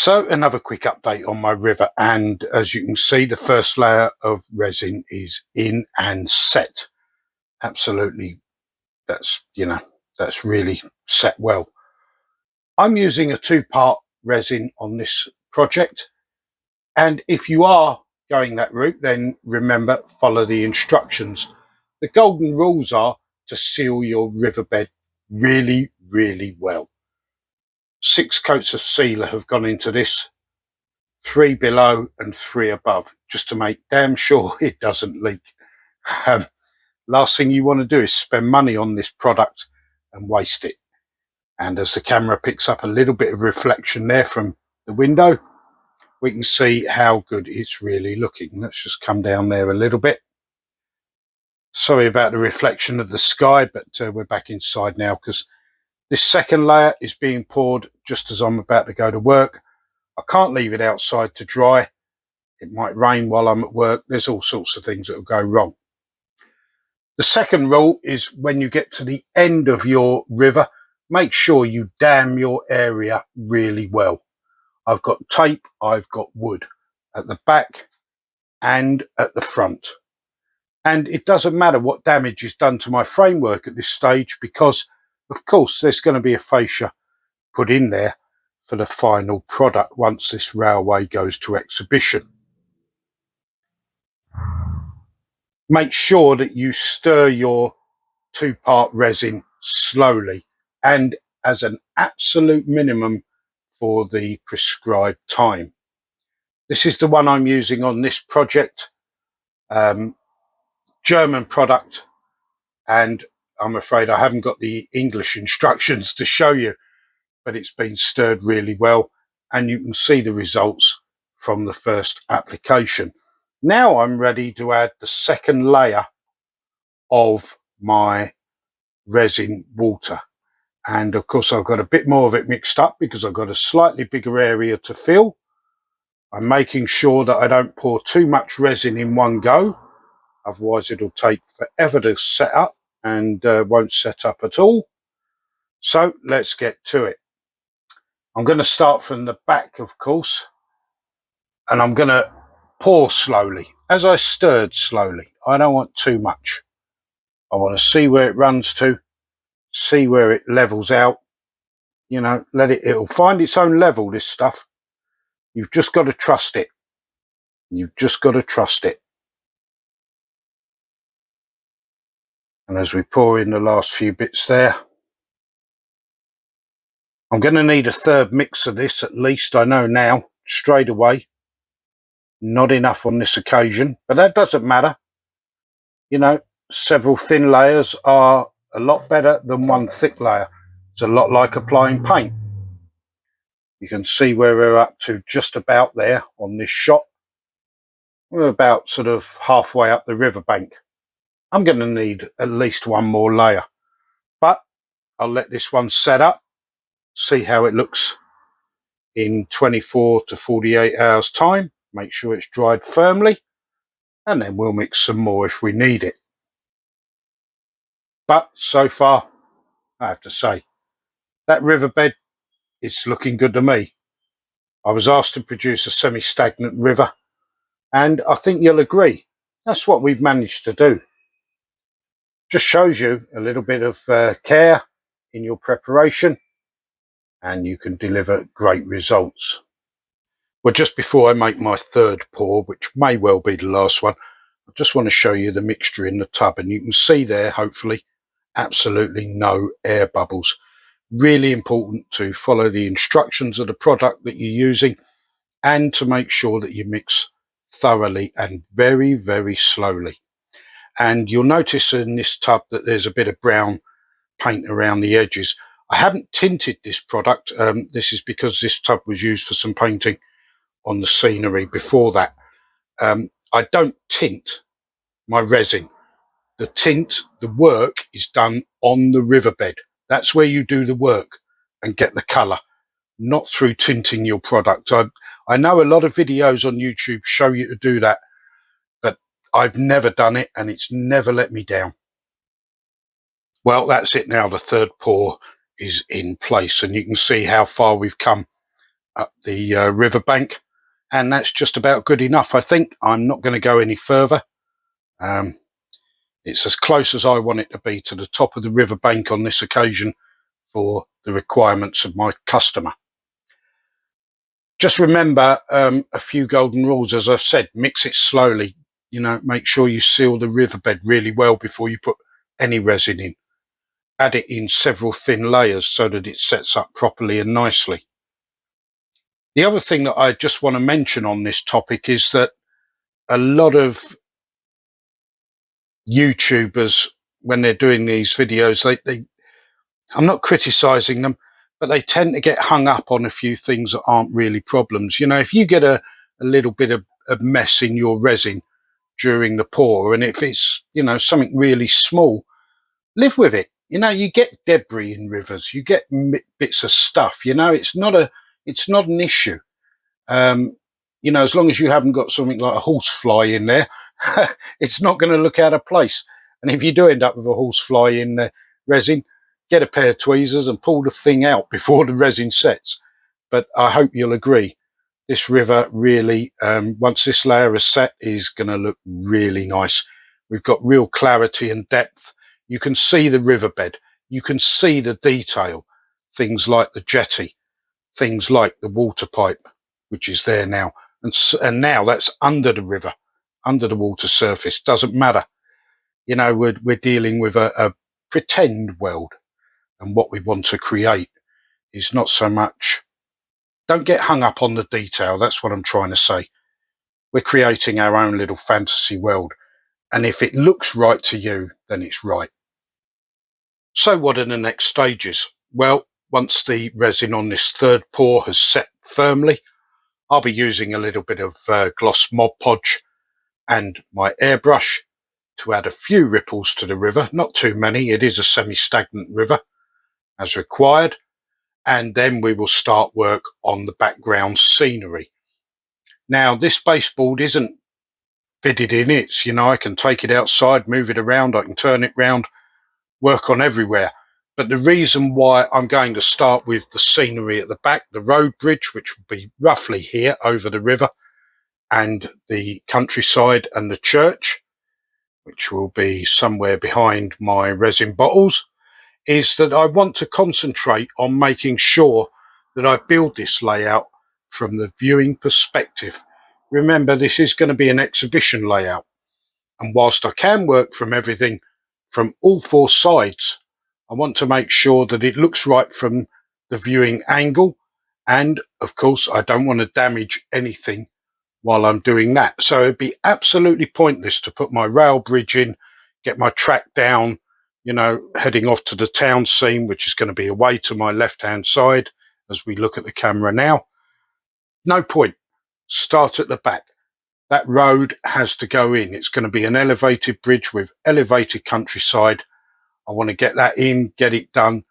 So another quick update on my river, and as you can see, the first layer of resin is in and set. Absolutely, that's really set well. I'm using a two-part resin on this project, and if you are going that route, then remember, follow the instructions. The golden rules are to seal your riverbed really, really well. 6 coats of sealer have gone into this, 3 below and 3 above, just to make damn sure it doesn't leak. Last thing you want to do is spend money on this product and waste it. And as the camera picks up a little bit of reflection there from the window, we can see how good it's really looking. Let's just come down there a little bit. Sorry about the reflection of the sky, but we're back inside now because this second layer is being poured just as I'm about to go to work. I can't leave it outside to dry. It might rain while I'm at work. There's all sorts of things that will go wrong. The second rule is when you get to the end of your river, make sure you dam your area really well. I've got tape, I've got wood at the back and at the front. And it doesn't matter what damage is done to my framework at this stage, because of course there's going to be a fascia put in there for the final product once this railway goes to exhibition. Make sure that you stir your two-part resin slowly and as an absolute minimum for the prescribed time. This is the one I'm using on this project, German product, and I'm afraid I haven't got the English instructions to show you, but it's been stirred really well and you can see the results from the first application. Now I'm ready to add the second layer of my resin water, and of course I've got a bit more of it mixed up because I've got a slightly bigger area to fill. I'm making sure that I don't pour too much resin in one go, otherwise it'll take forever to set up and won't set up at all. So let's get to it. I'm going to start from the back, of course, and I'm going to pour slowly as I stirred slowly. I don't want too much. I want to see where it runs to, see where it levels out. You know, it'll find its own level, this stuff. You've just got to trust it. You've just got to trust it. And as we pour in the last few bits there, I'm going to need a third mix of this at least. I know now, straight away. Not enough on this occasion, but that doesn't matter. You know, several thin layers are a lot better than one thick layer. It's a lot like applying paint. You can see where we're up to just about there on this shot. We're about sort of halfway up the riverbank. I'm going to need at least one more layer, but I'll let this one set up, see how it looks in 24 to 48 hours time. Make sure it's dried firmly, and then we'll mix some more if we need it. But so far, I have to say, that riverbed is looking good to me. I was asked to produce a semi-stagnant river, and I think you'll agree, that's what we've managed to do. Just shows you a little bit of care in your preparation, and you can deliver great results. Well, just before I make my third pour, which may well be the last one, I just want to show you the mixture in the tub, and you can see there, hopefully, absolutely no air bubbles. Really important to follow the instructions of the product that you're using and to make sure that you mix thoroughly and very, very slowly. And you'll notice in this tub that there's a bit of brown paint around the edges. I haven't tinted this product. This is because this tub was used for some painting on the scenery before that. I don't tint my resin. The work is done on the riverbed. That's where you do the work and get the colour, not through tinting your product. I know a lot of videos on YouTube show you to do that, but I've never done it and it's never let me down. Well, that's it now. The third pour is in place and you can see how far we've come up the riverbank, and that's just about good enough. I think I'm not going to go any further. It's as close as I want it to be to the top of the riverbank on this occasion for the requirements of my customer. Just remember a few golden rules. As I've said, mix it slowly. Make sure you seal the riverbed really well before you put any resin in. Add it in several thin layers so that it sets up properly and nicely. The other thing that I just want to mention on this topic is that a lot of YouTubers, when they're doing these videos, I'm not criticizing them, but they tend to get hung up on a few things that aren't really problems. If you get a little bit of mess in your resin during the pour, and if it's, something really small, live with it. You get debris in rivers, you get bits of stuff, it's not an issue. As long as you haven't got something like a horsefly in there, it's not going to look out of place. And if you do end up with a horsefly in the resin, get a pair of tweezers and pull the thing out before the resin sets. But I hope you'll agree, this river really, once this layer is set, is going to look really nice. We've got real clarity and depth. You can see the riverbed. You can see the detail. Things like the jetty, things like the water pipe, which is there now. And now that's under the river, under the water surface. Doesn't matter. We're dealing with a pretend world. And what we want to create is not so much, don't get hung up on the detail. That's what I'm trying to say. We're creating our own little fantasy world. And if it looks right to you, then it's right. So what are the next stages? Well, once the resin on this third pour has set firmly, I'll be using a little bit of gloss Mod Podge and my airbrush to add a few ripples to the river. Not too many. It is a semi-stagnant river as required. And then we will start work on the background scenery. Now, this baseboard isn't fitted in. It's, I can take it outside, move it around, I can turn it round, work on everywhere. But the reason why I'm going to start with the scenery at the back, the road bridge, which will be roughly here over the river, and the countryside and the church, which will be somewhere behind my resin bottles, is that I want to concentrate on making sure that I build this layout from the viewing perspective. Remember, this is going to be an exhibition layout. And whilst I can work from everything from all four sides, I want to make sure that it looks right from the viewing angle. And of course, I don't want to damage anything while I'm doing that. So it'd be absolutely pointless to put my rail bridge in, get my track down, heading off to the town scene, which is going to be away to my left-hand side as we look at the camera now. No point. Start at the back. That road has to go in. It's going to be an elevated bridge with elevated countryside. I want to get that in, get it done.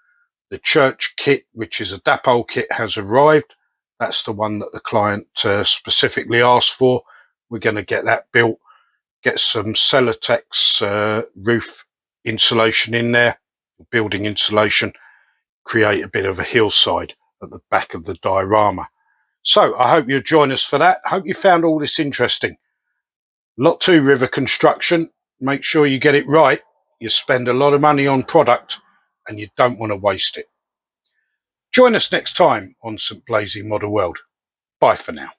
The church kit, which is a dapole kit, has arrived. That's the one that the client specifically asked for. We're going to get that built, get some Celotex roof insulation in there, building insulation, create a bit of a hillside at the back of the diorama. So I hope you'll join us for that. I hope you found all this interesting. Lot 2 river construction. Make sure you get it right. You spend a lot of money on product and you don't want to waste it. Join us next time on St Blazey Model World. Bye for now.